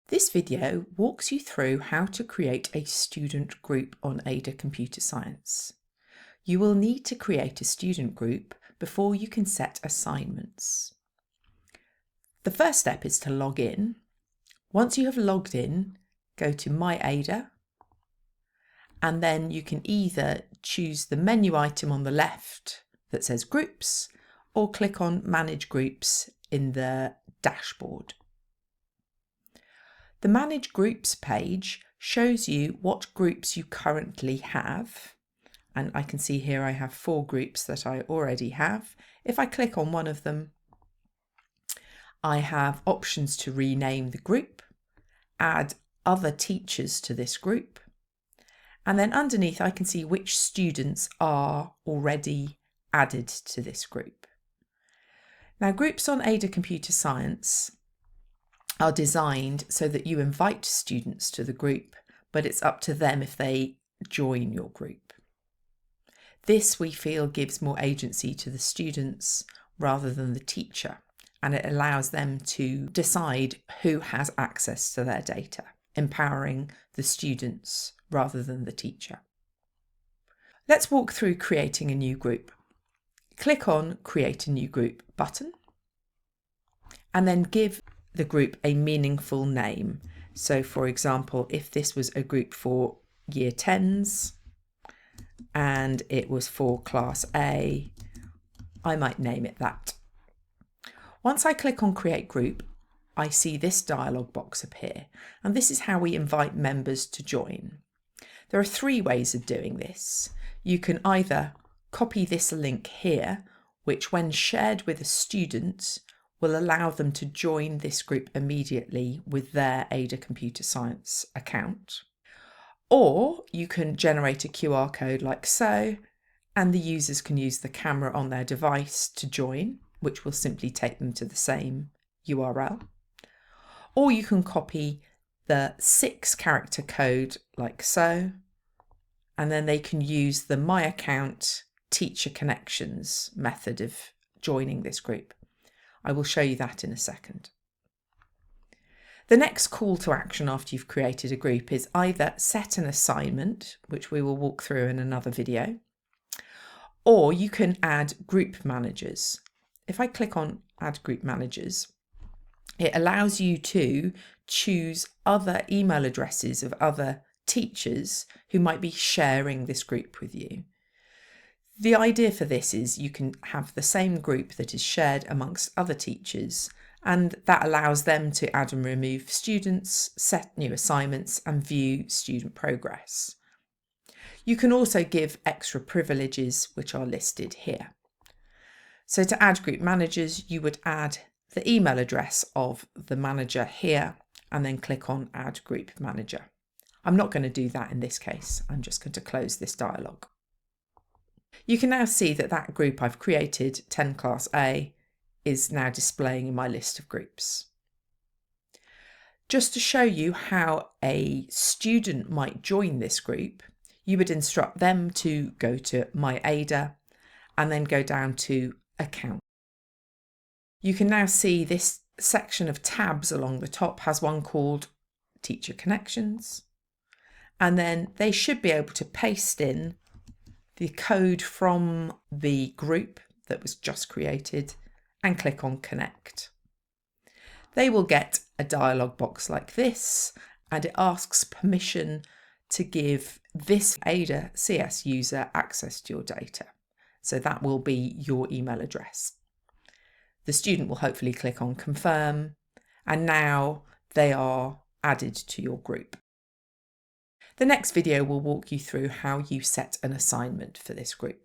This video walks you through how to create a student group on Ada Computer Science. You will need to create a student group before you can set assignments. The first step is to log in. Once you have logged in, go to My Ada, and then you can either choose the menu item on the left that says Groups, or click on Manage Groups in the dashboard. The Manage Groups page shows you what groups you currently have, and I can see here I have 4 groups that I already have. If I click on one of them, I have options to rename the group, add other teachers to this group, and then underneath I can see which students are already added to this group. Now, groups on Ada Computer Science are designed so that you invite students to the group, but it's up to them if they join your group. This, we feel, gives more agency to the students rather than the teacher, and it allows them to decide who has access to their data, empowering the students rather than the teacher. Let's walk through creating a new group. Click on Create a New Group button, and then give the group a meaningful name. So, for example, if this was a group for Year 10s and it was for Class A, I might name it that. Once I click on Create Group, I see this dialog box appear, and this is how we invite members to join. There are 3 ways of doing this. You can either copy this link here, which when shared with a student will allow them to join this group immediately with their Ada Computer Science account. Or you can generate a QR code like so, and the users can use the camera on their device to join, which will simply take them to the same URL. Or you can copy the 6-character code like so, and then they can use the My Account Teacher Connections method of joining this group. I will show you that in a second. The next call to action after you've created a group is either set an assignment, which we will walk through in another video, or you can add group managers. If I click on Add Group Managers, it allows you to choose other email addresses of other teachers who might be sharing this group with you. The idea for this is you can have the same group that is shared amongst other teachers, and that allows them to add and remove students, set new assignments, and view student progress. You can also give extra privileges, which are listed here. So to add group managers, you would add the email address of the manager here, and then click on Add Group Manager. I'm not going to do that in this case. I'm just going to close this dialog. You can now see that that group I've created, 10 Class A, is now displaying in my list of groups. Just to show you how a student might join this group, you would instruct them to go to My Ada and then go down to Account. You can now see this section of tabs along the top has one called Teacher Connections, and then they should be able to paste in the code from the group that was just created and click on Connect. They will get a dialog box like this, and it asks permission to give this Ada CS user access to your data. So that will be your email address. The student will hopefully click on Confirm, and now they are added to your group. The next video will walk you through how you set an assignment for this group.